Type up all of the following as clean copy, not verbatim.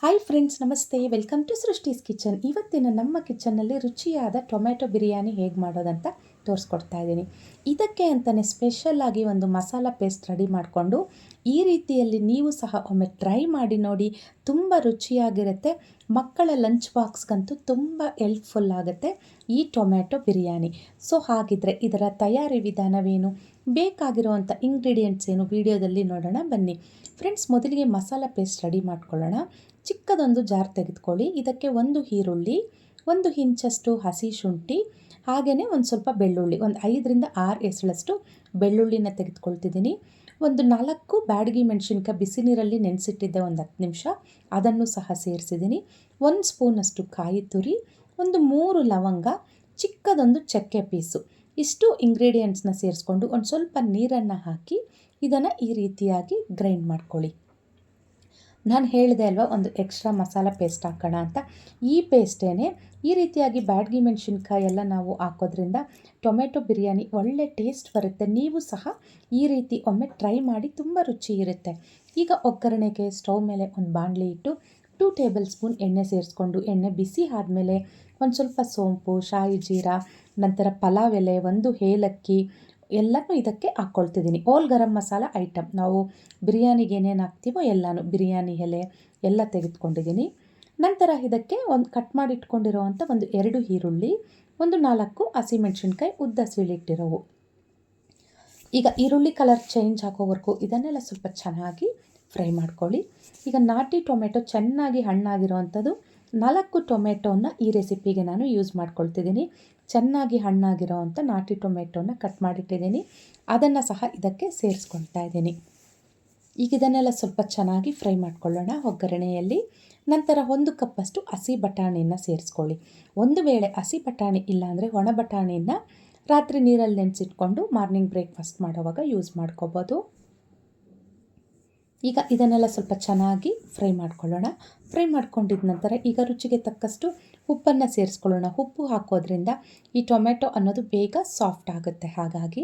Hi friends, ನಮಸ್ತೆ. Welcome to Srishti's kitchen. ಇವತ್ತಿನ ನಮ್ಮ ಕಿಚನ್ನಲ್ಲಿ ರುಚಿಯಾದ ಟೊಮೆಟೊ ಬಿರಿಯಾನಿ ಹೇಗೆ ಮಾಡೋದಂತ ತೋರಿಸ್ಕೊಡ್ತಾ ಇದ್ದೀನಿ. ಇದಕ್ಕೆ ಅಂತಲೇ ಸ್ಪೆಷಲ್ಲಾಗಿ ಒಂದು ಮಸಾಲ ಪೇಸ್ಟ್ ರೆಡಿ ಮಾಡಿಕೊಂಡು ಈ ರೀತಿಯಲ್ಲಿ ನೀವು ಸಹ ಒಮ್ಮೆ ಟ್ರೈ ಮಾಡಿ ನೋಡಿ. ತುಂಬ ರುಚಿಯಾಗಿರುತ್ತೆ. ಮಕ್ಕಳ ಲಂಚ್ ಬಾಕ್ಸ್ಗಂತೂ ತುಂಬ ಹೆಲ್ಪ್ಫುಲ್ ಆಗುತ್ತೆ ಈ ಟೊಮೆಟೊ ಬಿರಿಯಾನಿ. ಸೊ ಹಾಗಿದ್ರೆ ಇದರ ತಯಾರಿ ವಿಧಾನವೇನು, ಬೇಕಾಗಿರುವಂಥ ಇಂಗ್ರೀಡಿಯೆಂಟ್ಸ್ ಏನು, ವಿಡಿಯೋದಲ್ಲಿ ನೋಡೋಣ ಬನ್ನಿ. ಫ್ರೆಂಡ್ಸ್, ಮೊದಲಿಗೆ ಮಸಾಲ ಪೇಸ್ಟ್ ರೆಡಿ ಮಾಡ್ಕೊಳ್ಳೋಣ. ಚಿಕ್ಕದೊಂದು ಜಾರ್ ತೆಗೆದುಕೊಳ್ಳಿ. ಇದಕ್ಕೆ ಒಂದು ಈರುಳ್ಳಿ, 1 ಇಂಚಷ್ಟು ಹಸಿ ಶುಂಠಿ, ಹಾಗೆಯೇ ಒಂದು ಸ್ವಲ್ಪ ಬೆಳ್ಳುಳ್ಳಿ, ಒಂದು 5ರಿಂದ 6 ಎಸಳಷ್ಟು ಬೆಳ್ಳುಳ್ಳಿನ ತೆಗೆದುಕೊಳ್ತಿದ್ದೀನಿ. ಒಂದು 4 ಬ್ಯಾಡಗಿ ಮೆಣಸಿನ್ಕಾಯಿ ಬಿಸಿ ನೀರಲ್ಲಿ ನೆನೆಸಿಟ್ಟಿದ್ದೆ, ಒಂದು 10 ನಿಮಿಷ, ಅದನ್ನು ಸಹ ಸೇರಿಸಿದ್ದೀನಿ. 1 ಸ್ಪೂನಷ್ಟು ಕಾಯಿ ತುರಿ, ಒಂದು 3 ಲವಂಗ, ಚಿಕ್ಕದೊಂದು ಚಕ್ಕೆ ಪೀಸು. ಇಷ್ಟು ಇಂಗ್ರೀಡಿಯೆಂಟ್ಸ್ನ ಸೇರಿಸ್ಕೊಂಡು ಒಂದು ಸ್ವಲ್ಪ ನೀರನ್ನು ಹಾಕಿ ಇದನ್ನು ಈ ರೀತಿಯಾಗಿ ಗ್ರೈಂಡ್ ಮಾಡ್ಕೊಳ್ಳಿ. ನಾನು ಹೇಳಿದೆ ಅಲ್ವಾ, ಒಂದು ಎಕ್ಸ್ಟ್ರಾ ಮಸಾಲ ಪೇಸ್ಟ್ ಹಾಕೋಣ ಅಂತ. ಈ ಪೇಸ್ಟೇನೆ ಈ ರೀತಿಯಾಗಿ ಬ್ಯಾಡಗಿ ಮೆಣಸಿನ್ಕಾಯಿ ಎಲ್ಲ ನಾವು ಹಾಕೋದ್ರಿಂದ ಟೊಮೆಟೊ ಬಿರಿಯಾನಿ ಒಳ್ಳೆ ಟೇಸ್ಟ್ ಬರುತ್ತೆ. ನೀವು ಸಹ ಈ ರೀತಿ ಒಮ್ಮೆ ಟ್ರೈ ಮಾಡಿ, ತುಂಬ ರುಚಿ ಇರುತ್ತೆ. ಈಗ ಒಗ್ಗರಣೆಗೆ ಸ್ಟವ್ ಮೇಲೆ ಒಂದು ಬಾಣಲಿ ಇಟ್ಟು 2 ಟೇಬಲ್ ಸ್ಪೂನ್ ಎಣ್ಣೆ ಸೇರಿಸ್ಕೊಂಡು, ಎಣ್ಣೆ ಬಿಸಿ ಆದಮೇಲೆ ಒಂದು ಸ್ವಲ್ಪ ಸೋಂಪು, ಶಾಯಿ ಜೀರಾ, ನಂತರ ಪಲಾವ್ ಎಲೆ, 1 ಏಲಕ್ಕಿ ಎಲ್ಲನೂ ಇದಕ್ಕೆ ಹಾಕ್ಕೊಳ್ತಿದ್ದೀನಿ. ಓಲ್ ಗರಂ ಮಸಾಲ ಐಟಮ್, ನಾವು ಬಿರಿಯಾನಿಗೆ ಏನೇನು ಹಾಕ್ತೀವೋ ಎಲ್ಲನೂ, ಬಿರಿಯಾನಿ ಎಲೆ ಎಲ್ಲ ತೆಗೆದುಕೊಂಡಿದ್ದೀನಿ. ನಂತರ ಇದಕ್ಕೆ ಒಂದು ಕಟ್ ಮಾಡಿ ಇಟ್ಕೊಂಡಿರೋವಂಥ ಒಂದು 2 ಈರುಳ್ಳಿ, ಒಂದು 4 ಹಸಿಮೆಣಸಿನ್ಕಾಯಿ ಉದ್ದ ಸೀಳಿಟ್ಟಿರೋವು. ಈಗ ಈರುಳ್ಳಿ ಕಲರ್ ಚೇಂಜ್ ಆಗೋವರೆಗೂ ಇದನ್ನೆಲ್ಲ ಸ್ವಲ್ಪ ಚೆನ್ನಾಗಿ ಫ್ರೈ ಮಾಡ್ಕೊಳ್ಳಿ. ಈಗ ನಾಟಿ ಟೊಮೆಟೊ ಚೆನ್ನಾಗಿ ಹಣ್ಣಾಗಿರೋವಂಥದ್ದು 4 ಟೊಮೆಟೊನ ಈ ರೆಸಿಪಿಗೆ ನಾನು ಯೂಸ್ ಮಾಡ್ಕೊಳ್ತಿದ್ದೀನಿ. ಚೆನ್ನಾಗಿ ಹಣ್ಣಾಗಿರೋವಂಥ ನಾಟಿ ಟೊಮೆಟೊನ ಕಟ್ ಮಾಡಿಟ್ಟಿದ್ದೀನಿ, ಅದನ್ನು ಸಹ ಇದಕ್ಕೆ ಸೇರಿಸ್ಕೊಳ್ತಾ ಇದ್ದೀನಿ. ಈಗ ಇದನ್ನೆಲ್ಲ ಸ್ವಲ್ಪ ಚೆನ್ನಾಗಿ ಫ್ರೈ ಮಾಡ್ಕೊಳ್ಳೋಣ ಒಗ್ಗರಣೆಯಲ್ಲಿ. ನಂತರ 1 ಕಪ್ಪಷ್ಟು ಹಸಿ ಬಟಾಣಿನ ಸೇರಿಸ್ಕೊಳ್ಳಿ. ಒಂದು ವೇಳೆ ಹಸಿ ಬಟಾಣಿ ಇಲ್ಲಾಂದರೆ ಒಣ ಬಟಾಣಿನ ರಾತ್ರಿ ನೀರಲ್ಲಿ ನೆನೆಸಿಟ್ಕೊಂಡು ಮಾರ್ನಿಂಗ್ ಬ್ರೇಕ್ಫಾಸ್ಟ್ ಮಾಡೋವಾಗ ಯೂಸ್ ಮಾಡ್ಕೋಬೋದು. ಈಗ ಇದನ್ನೆಲ್ಲ ಸ್ವಲ್ಪ ಚೆನ್ನಾಗಿ ಫ್ರೈ ಮಾಡ್ಕೊಳ್ಳೋಣ. ಫ್ರೈ ಮಾಡ್ಕೊಂಡಿದ್ದ ನಂತರ ಈಗ ರುಚಿಗೆ ತಕ್ಕಷ್ಟು ಉಪ್ಪನ್ನು ಸೇರಿಸ್ಕೊಳ್ಳೋಣ. ಉಪ್ಪು ಹಾಕೋದ್ರಿಂದ ಈ ಟೊಮೆಟೊ ಅನ್ನೋದು ಬೇಗ ಸಾಫ್ಟ್ ಆಗುತ್ತೆ. ಹಾಗಾಗಿ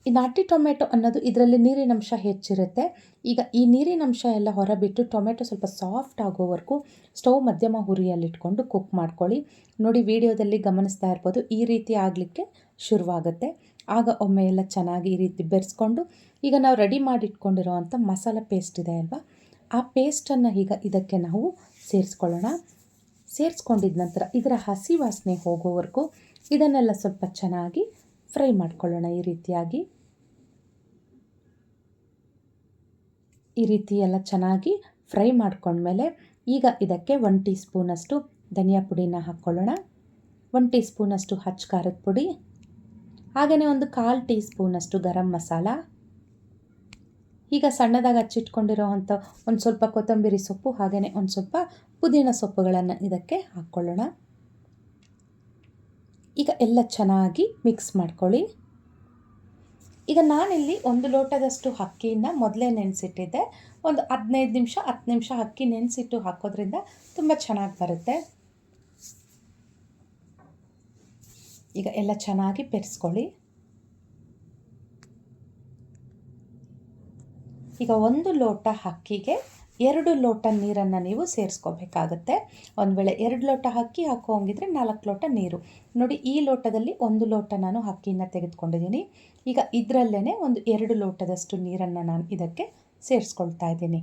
ಈ ನಾಟಿ ಟೊಮೆಟೊ ಅನ್ನೋದು ಇದರಲ್ಲಿ ನೀರಿನಂಶ ಹೆಚ್ಚಿರುತ್ತೆ. ಈಗ ಈ ನೀರಿನಂಶ ಎಲ್ಲ ಹೊರಬಿಟ್ಟು ಟೊಮೆಟೊ ಸ್ವಲ್ಪ ಸಾಫ್ಟ್ ಆಗೋವರೆಗೂ ಸ್ಟವ್ ಮಧ್ಯಮ ಉರಿಯಲ್ಲಿಟ್ಕೊಂಡು ಕುಕ್ ಮಾಡ್ಕೊಳ್ಳಿ. ನೋಡಿ, ವಿಡಿಯೋದಲ್ಲಿ ಗಮನಿಸ್ತಾ ಇರ್ಬೋದು, ಈ ರೀತಿ ಆಗಲಿಕ್ಕೆ ಶುರುವಾಗುತ್ತೆ. ಆಗ ಒಮ್ಮೆ ಎಲ್ಲ ಚೆನ್ನಾಗಿ ಈ ರೀತಿ ಬೆರೆಸ್ಕೊಂಡು, ಈಗ ನಾವು ರೆಡಿ ಮಾಡಿಟ್ಕೊಂಡಿರೋವಂಥ ಮಸಾಲ ಪೇಸ್ಟ್ ಇದೆ ಅಲ್ವಾ, ಆ ಪೇಸ್ಟನ್ನು ಈಗ ಇದಕ್ಕೆ ನಾವು ಸೇರಿಸ್ಕೊಳ್ಳೋಣ. ಸೇರಿಸ್ಕೊಂಡಿದ ನಂತರ ಇದರ ಹಸಿ ವಾಸನೆ ಹೋಗೋವರೆಗೂ ಇದನ್ನೆಲ್ಲ ಸ್ವಲ್ಪ ಚೆನ್ನಾಗಿ ಫ್ರೈ ಮಾಡ್ಕೊಳ್ಳೋಣ. ಈ ರೀತಿ ಎಲ್ಲ ಚೆನ್ನಾಗಿ ಫ್ರೈ ಮಾಡ್ಕೊಂಡ್ಮೇಲೆ ಈಗ ಇದಕ್ಕೆ 1 ಟೀ ಸ್ಪೂನಷ್ಟು ಧನಿಯಾ ಪುಡಿನ ಹಾಕ್ಕೊಳ್ಳೋಣ. 1 ಟೀ ಸ್ಪೂನಷ್ಟು ಅಚ್ಚ ಖಾರದ ಪುಡಿ, ಹಾಗೆಯೇ ಒಂದು 1/4 ಟೀ ಸ್ಪೂನಷ್ಟು ಗರಂ ಮಸಾಲ. ಈಗ ಸಣ್ಣದಾಗಿ ಹಚ್ಚಿಟ್ಕೊಂಡಿರೋವಂಥ ಒಂದು ಸ್ವಲ್ಪ ಕೊತ್ತಂಬರಿ ಸೊಪ್ಪು, ಹಾಗೆಯೇ ಒಂದು ಸ್ವಲ್ಪ ಪುದೀನ ಸೊಪ್ಪುಗಳನ್ನು ಇದಕ್ಕೆ ಹಾಕ್ಕೊಳ್ಳೋಣ. ಈಗ ಎಲ್ಲ ಚೆನ್ನಾಗಿ ಮಿಕ್ಸ್ ಮಾಡ್ಕೊಳ್ಳಿ. ಈಗ ನಾನಿಲ್ಲಿ 1 ಲೋಟದಷ್ಟು ಅಕ್ಕಿಯನ್ನು ಮೊದಲೇ ನೆನೆಸಿಟ್ಟಿದ್ದೆ. ಒಂದು 15 ನಿಮಿಷ 10 ನಿಮಿಷ ಅಕ್ಕಿ ನೆನೆಸಿಟ್ಟು ಹಾಕೋದ್ರಿಂದ ತುಂಬ ಚೆನ್ನಾಗಿ ಬರುತ್ತೆ. ಈಗ ಎಲ್ಲ ಚೆನ್ನಾಗಿ ಬೆರೆಸ್ಕೊಳ್ಳಿ. ಈಗ 1 ಲೋಟ ಅಕ್ಕಿಗೆ 2 ಲೋಟ ನೀರನ್ನು ನೀವು ಸೇರಿಸ್ಕೋಬೇಕಾಗತ್ತೆ. ಒಂದು ವೇಳೆ 2 ಲೋಟ ಅಕ್ಕಿ ಹಾಕೋಂಗಿದ್ರೆ 4 ಲೋಟ ನೀರು. ನೋಡಿ, ಈ ಲೋಟದಲ್ಲಿ 1 ಲೋಟ ನಾನು ಅಕ್ಕಿನ ತೆಗೆದುಕೊಂಡಿದ್ದೀನಿ. ಈಗ ಇದರಲ್ಲೇ ಒಂದು 2 ಲೋಟದಷ್ಟು ನೀರನ್ನು ನಾನು ಇದಕ್ಕೆ ಸೇರಿಸ್ಕೊಳ್ತಾ ಇದ್ದೀನಿ.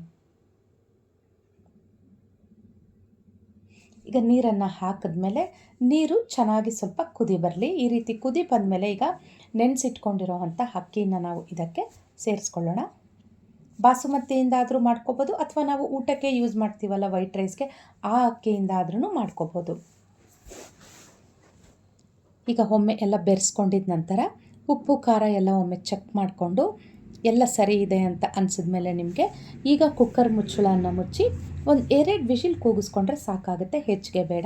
ಈಗ ನೀರನ್ನು ಹಾಕಿದ್ಮೇಲೆ ನೀರು ಚೆನ್ನಾಗಿ ಸ್ವಲ್ಪ ಕುದಿ ಬರಲಿ. ಈ ರೀತಿ ಕುದಿ ಬಂದಮೇಲೆ ಈಗ ನೆನೆಸಿಟ್ಕೊಂಡಿರೋವಂಥ ಅಕ್ಕಿನ ನಾವು ಇದಕ್ಕೆ ಸೇರಿಸ್ಕೊಳ್ಳೋಣ. ಬಾಸುಮತಿಯಿಂದಾದರೂ ಮಾಡ್ಕೋಬೋದು, ಅಥವಾ ನಾವು ಊಟಕ್ಕೆ ಯೂಸ್ ಮಾಡ್ತೀವಲ್ಲ ವೈಟ್ ರೈಸ್ಗೆ, ಆ ಅಕ್ಕಿಯಿಂದಾದ್ರೂ ಮಾಡ್ಕೋಬೋದು. ಈಗ ಒಮ್ಮೆ ಎಲ್ಲ ಬೆರೆಸ್ಕೊಂಡಿದ ನಂತರ ಉಪ್ಪು ಖಾರ ಎಲ್ಲ ಒಮ್ಮೆ ಚೆಕ್ ಮಾಡಿಕೊಂಡು ಎಲ್ಲ ಸರಿ ಇದೆ ಅಂತ ಅನಿಸಿದ್ಮೇಲೆ ನಿಮಗೆ ಈಗ ಕುಕ್ಕರ್ ಮುಚ್ಚಳವನ್ನು ಮುಚ್ಚಿ ಒಂದು 2 ವಿಷಿಲ್ ಕೂಗಿಸ್ಕೊಂಡ್ರೆ ಸಾಕಾಗುತ್ತೆ, ಹೆಚ್ಚಿಗೆ ಬೇಡ.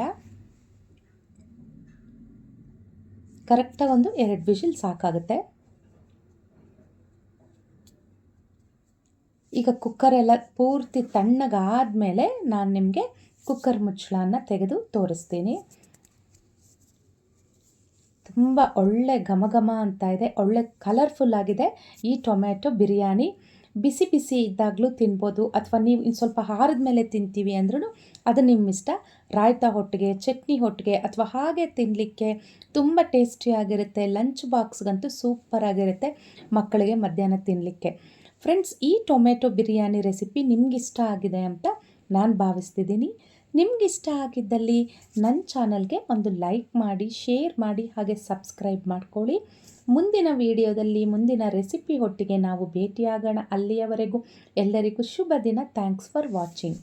ಕರೆಕ್ಟಾಗಿ ಒಂದು 2 ವಿಷಿಲ್ ಸಾಕಾಗುತ್ತೆ. ಈಗ ಕುಕ್ಕರೆಲ್ಲ ಪೂರ್ತಿ ತಣ್ಣಗಾದಮೇಲೆ ನಾನು ನಿಮಗೆ ಕುಕ್ಕರ್ ಮುಚ್ಚಳನ ತೆಗೆದು ತೋರಿಸ್ತೀನಿ. ತುಂಬ ಒಳ್ಳೆ ಘಮ ಘಮ ಅಂತ ಇದೆ, ಒಳ್ಳೆ ಕಲರ್ಫುಲ್ ಆಗಿದೆ ಈ ಟೊಮೆಟೊ ಬಿರಿಯಾನಿ. ಬಿಸಿ ಬಿಸಿ ಇದ್ದಾಗಲೂ ತಿನ್ಬೋದು, ಅಥವಾ ನೀವು ಇನ್ನು ಸ್ವಲ್ಪ ಆರಿದ ಮೇಲೆ ತಿಂತೀವಿ ಅಂದ್ರೂ ಅದು ನಿಮ್ಮ ಇಷ್ಟ. ರಾಯ್ತ ಹೊಟ್ಟಿಗೆ, ಚಟ್ನಿ ಹೊಟ್ಟಿಗೆ, ಅಥವಾ ಹಾಗೆ ತಿನ್ನಲಿಕ್ಕೆ ತುಂಬ ಟೇಸ್ಟಿಯಾಗಿರುತ್ತೆ. ಲಂಚ್ ಬಾಕ್ಸ್ಗಂತೂ ಸೂಪರಾಗಿರುತ್ತೆ ಮಕ್ಕಳಿಗೆ ಮಧ್ಯಾಹ್ನ ತಿನ್ನಲಿಕ್ಕೆ. ಫ್ರೆಂಡ್ಸ್, ಈ ಟೊಮೆಟೊ ಬಿರಿಯಾನಿ ರೆಸಿಪಿ ನಿಮಗಿಷ್ಟ ಆಗಿದೆ ಅಂತ ನಾನು ಭಾವಿಸ್ತಿದ್ದೀನಿ. ನಿಮಗಿಷ್ಟ ಆಗಿದ್ದಲ್ಲಿ ನನ್ನ ಚಾನಲ್ಗೆ ಒಂದು ಲೈಕ್ ಮಾಡಿ, ಶೇರ್ ಮಾಡಿ, ಹಾಗೆ ಸಬ್ಸ್ಕ್ರೈಬ್ ಮಾಡ್ಕೊಳ್ಳಿ. ಮುಂದಿನ ವಿಡಿಯೋದಲ್ಲಿ ಮುಂದಿನ ರೆಸಿಪಿ ಒಟ್ಟಿಗೆ ನಾವು ಭೇಟಿಯಾಗೋಣ. ಅಲ್ಲಿಯವರೆಗೂ ಎಲ್ಲರಿಗೂ ಶುಭ ದಿನ. Thanks for watching.